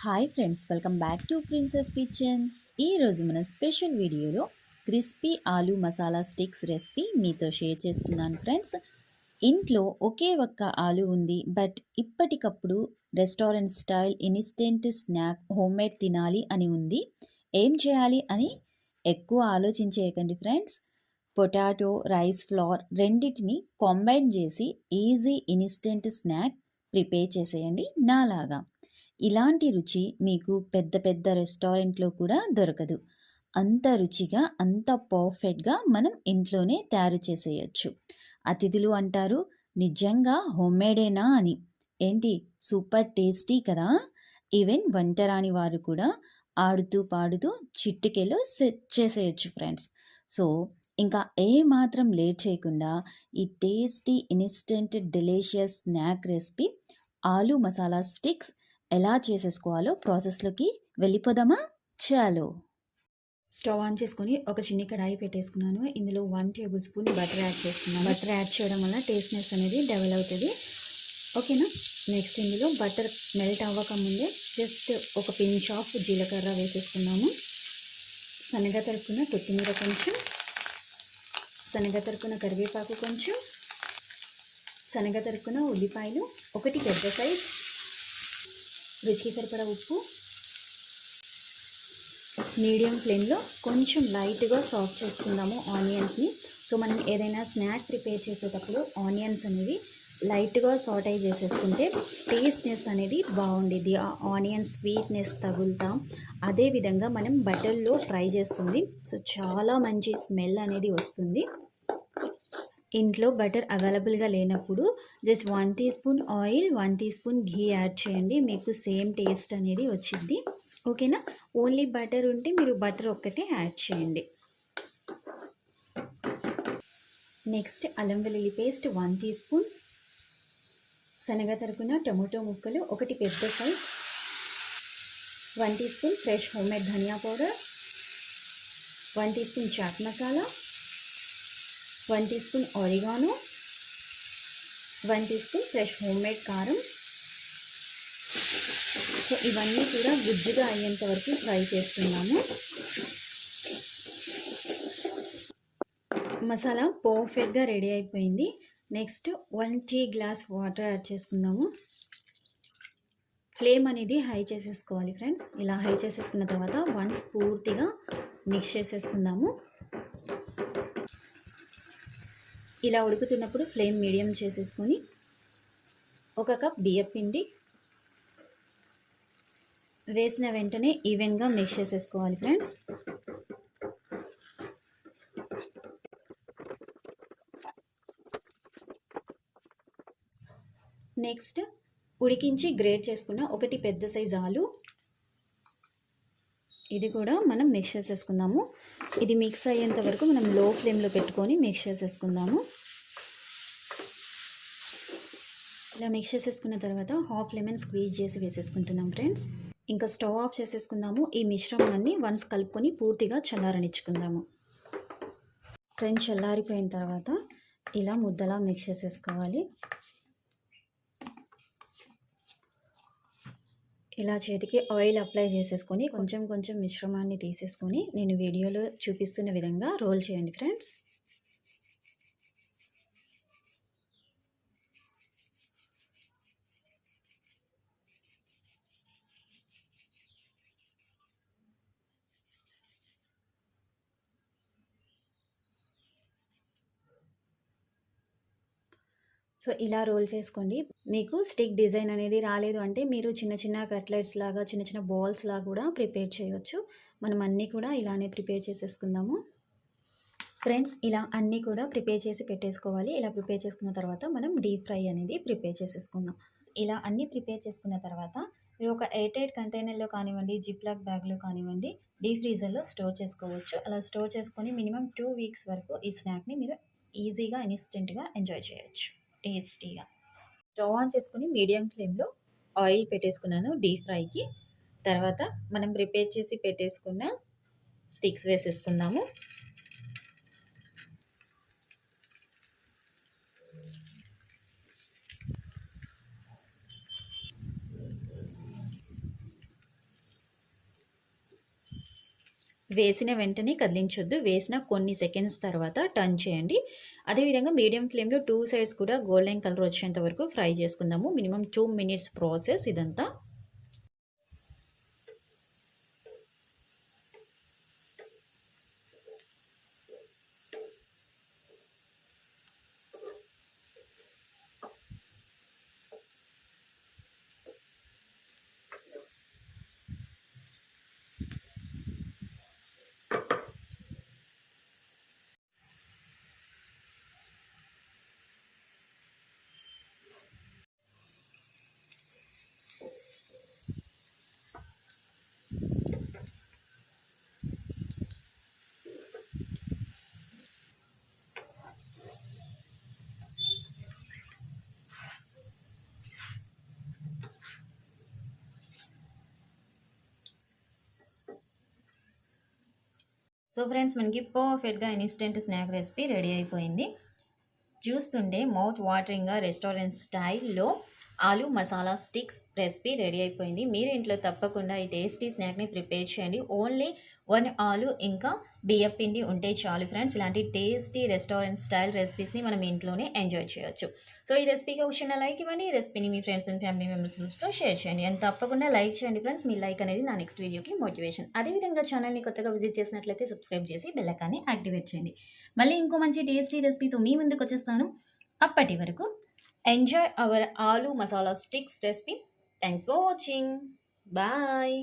Hi friends, welcome back to Princess Kitchen. ఈరోజు మన special వీడియోలో crispy aloo masala sticks recipe మీతో షేర్ చేస్తున్నాను ఫ్రెండ్స్. ఇంట్లో ఒకే ఒక్క ఆలూ ఉంది, బట్ ఇప్పటికప్పుడు restaurant style instant snack homemade తినాలి అని ఉంది. ఏం చేయాలి అని ఎక్కువ ఆలోచించేయకండి ఫ్రెండ్స్. పొటాటో, రైస్ ఫ్లోర్ రెండింటిని కాంబైన్ చేసి ఈజీ ఇన్స్టెంట్ స్నాక్ ప్రిపేర్ చేసేయండి నాలాగా. ఇలాంటి రుచి మీకు పెద్ద పెద్ద రెస్టారెంట్లో కూడా దొరకదు. అంత రుచిగా, అంత పర్ఫెక్ట్గా మనం ఇంట్లోనే తయారు చేసేయచ్చు. అతిథులు అంటారు, నిజంగా హోమ్మేడేనా అని. ఏంటి, సూపర్ టేస్టీ కదా. ఈవెన్ వంటరాని వారు కూడా ఆడుతూ పాడుతూ చిటికెలో సెట్ చేసేయచ్చు ఫ్రెండ్స్. సో ఇంకా ఏ మాత్రం లేట్ చేయకుండా ఈ tasty instant delicious snack recipe aloo masala sticks ఎలా చేసేసుకోవాలో ప్రాసెస్లోకి వెళ్ళిపోదామా? చాలు. స్టవ్ ఆన్ చేసుకొని ఒక చిన్ని కడాయి పెట్టేసుకున్నాను. ఇందులో 1 టేబుల్ స్పూన్ బటర్ యాడ్ చేసుకున్నాను. బటర్ యాడ్ చేయడం వల్ల టేస్ట్నెస్ అనేది డెవలప్ అవుతుంది. ఓకేనా. నెక్స్ట్ ఇందులో బటర్ మెల్ట్ అవ్వకముందే జస్ట్ ఒక పించ్ ఆఫ్ జీలకర్ర వేసేసుకున్నాము. సన్నగా తరుక్కున్న కొత్తిమీర కొంచెం, సన్నగా తరుక్కున్న కరివేపాకు కొంచెం, సన్నగా తరుక్కున్న ఉల్లిపాయలు ఒకటి పెద్ద సైజ్, రుచికి సరిపడా ఉప్పు. మీడియం ఫ్లేమ్లో కొంచెం లైట్గా సాఫ్ట్ చేసుకుందాము ఆనియన్స్ని. సో మనం ఏదైనా స్నాక్ ప్రిపేర్ చేసేటప్పుడు ఆనియన్స్ అనేవి లైట్గా సాటై చేసేసుకుంటే టేస్ట్నెస్ అనేది బాగుండేది. ఆ ఆనియన్ స్వీట్నెస్ తగులుతా అదేవిధంగా మనం బటర్లో ఫ్రై చేస్తుంది. సో చాలా మంచి స్మెల్ అనేది వస్తుంది. ఇంట్లో బటర్ అవైలబుల్గా లేనప్పుడు just 1 teaspoon oil, 1 teaspoon ghee add చేయండి. మీకు సేమ్ టేస్ట్ అనేది వచ్చింది. ఓకేనా. ఓన్లీ బటర్ ఉంటే మీరు బటర్ ఒక్కటే యాడ్ చేయండి. నెక్స్ట్ అల్లం వెల్లుల్లి పేస్ట్ 1 టీ స్పూన్, శనగ తరుకున్న టొమాటో ముక్కలు ఒకటి పెద్ద size, 1 teaspoon fresh homemade dhania powder, 1 teaspoon chaat masala, 1 teaspoon oregano, 1 teaspoon fresh homemade కారం. సో ఇవన్నీ కూడా గుజ్జుగా అయ్యేంత వరకు ఫ్రై చేస్తున్నాము. మసాలా పర్ఫెక్ట్గా రెడీ అయిపోయింది. Next 1 tea glass water add చేసుకుందాము. ఫ్లేమ్ అనేది హై చేసేసుకోవాలి ఫ్రెండ్స్. ఇలా హై చేసేసుకున్న తర్వాత వన్స్ పూర్తిగా మిక్స్ చేసేసుకుందాము. ఇలా ఉడుకుతున్నప్పుడు ఫ్లేమ్ మీడియం చేసేసుకొని ఒక కప్ బియ్యం పిండి వేసిన వెంటనే ఈవెన్గా మిక్స్ చేసేసుకోవాలి ఫ్రెండ్స్. నెక్స్ట్ ఉడికించి గ్రేట్ చేసుకున్న ఒకటి పెద్ద సైజ్ ఆలు, ఇది కూడా మనం మిక్స్ చేసేసుకుందాము. ఇది మిక్స్ అయ్యేంత వరకు మనం లో ఫ్లేమ్లో పెట్టుకొని మిక్స్ చేసేసుకుందాము. ఇలా మిక్స్ చేసేసుకున్న తర్వాత హాఫ్ లెమన్ స్క్వీజ్ చేసి వేసేసుకుంటున్నాం ఫ్రెండ్స్. ఇంకా స్టవ్ ఆఫ్ చేసేసుకుందాము. ఈ మిశ్రమాన్ని వన్స్ కలుపుకొని పూర్తిగా చల్లారనిచ్చుకుందాము. ఫ్రెండ్స్ చల్లారిపోయిన తర్వాత ఇలా ముద్దలా మిక్స్ చేసేసుకోవాలి. ఇలా చేతికి ఆయిల్ అప్లై చేసేసుకొని కొంచెం కొంచెం మిశ్రమాన్ని తీసేసుకొని నేను వీడియోలో చూపిస్తున్న విధంగా రోల్ చేయండి ఫ్రెండ్స్. సో ఇలా రోల్ చేసుకోండి. మీకు స్టిక్ డిజైన్ అనేది రాలేదు అంటే మీరు చిన్న చిన్న కట్లెట్స్ లాగా, చిన్న చిన్న బాల్స్ లాగా కూడా ప్రిపేర్ చేయవచ్చు. మనం అన్నీ కూడా ఇలానే ప్రిపేర్ చేసేసుకుందాము. ఫ్రెండ్స్ ఇలా అన్నీ కూడా ప్రిపేర్ చేసి పెట్టేసుకోవాలి. ఇలా ప్రిపేర్ చేసుకున్న తర్వాత మనం డీప్ ఫ్రై అనేది ప్రిపేర్ చేసేసుకుందాం. ఇలా అన్నీ ప్రిపేర్ చేసుకున్న తర్వాత మీరు ఒక ఎయిర్ టైట్ కంటైనర్లో కానివ్వండి, జిప్లాక్ బ్యాగ్లో కానివ్వండి, డీప్ ఫ్రీజర్లో స్టోర్ చేసుకోవచ్చు. అలా స్టోర్ చేసుకొని మినిమం 2 వీక్స్ వరకు ఈ స్నాక్ని మీరు ఈజీగా ఇన్స్టెంట్గా ఎంజాయ్ చేయొచ్చు టేస్టీగా. స్టవ్ ఆన్ చేసుకుని మీడియం ఫ్లేమ్లో ఆయిల్ పెట్టేసుకున్నాను డీప్ ఫ్రైకి. తర్వాత మనం ప్రిపేర్ చేసి పెట్టేసుకున్న స్టిక్స్ వేసేసుకుందాము. వేసిన వెంటనే కదిలించొద్దు. వేసిన కొన్ని సెకండ్స్ తర్వాత టర్న్ చేయండి. అదేవిధంగా మీడియం ఫ్లేమ్‌లో 2 సైడ్స్ కూడా గోల్డెన్ కలర్ వచ్చేంత వరకు ఫ్రై చేసుకుందాము. మినిమమ్ 2 మినిట్స్ ప్రాసెస్ ఇదంతా. సో ఫ్రెండ్స్, మనకి పర్ఫెక్ట్‌గా ఇన్‌స్టంట్ స్నాక్ రెసిపీ రెడీ అయిపోయింది. చూస్తుంటే మౌత్ వాటరింగ్‌గా రెస్టారెంట్ స్టైల్‌లో ఆలు మసాలా స్టిక్స్ రెసిపీ రెడీ అయిపోయింది. మీరు ఇంట్లో తప్పకుండా ఈ టేస్టీ స్నాక్‌ని ప్రిపేర్ చేయండి. ఓన్లీ 1 ఆలు ఇంకా బియ్యం పిండి ఉంటే చాలు ఫ్రెండ్స్. ఇలాంటి టేస్టీ రెస్టారెంట్ స్టైల్ రెసిపీస్‌ని మనం ఇంట్లోనే ఎంజాయ్ చేయొచ్చు. సో ఈ రెసిపీకి ఒక చిన్న లైక్ ఇవ్వండి. ఈ రెసిపీని మీ ఫ్రెండ్స్ అండ్ ఫ్యామిలీ మెంబర్స్ గ్రూప్స్‌లో షేర్ చేయండి. అండ్ తప్పకుండా లైక్ చేయండి ఫ్రెండ్స్. మీ లైక్ అనేది నా నెక్స్ట్ వీడియోకి మోటివేషన్. అదేవిధంగా ఛానల్‌ని కొత్తగా విజిట్ చేసినట్లయితే సబ్స్క్రైబ్ చేసి బెల్ ఐకాన్‌ని యాక్టివేట్ చేయండి. మళ్ళీ ఇంకో మంచి టేస్టీ రెసిపీతో మీ ముందుకు వచ్చేస్తాను. అప్పటి వరకు enjoy our aloo masala sticks recipe. Thanks for watching. Bye.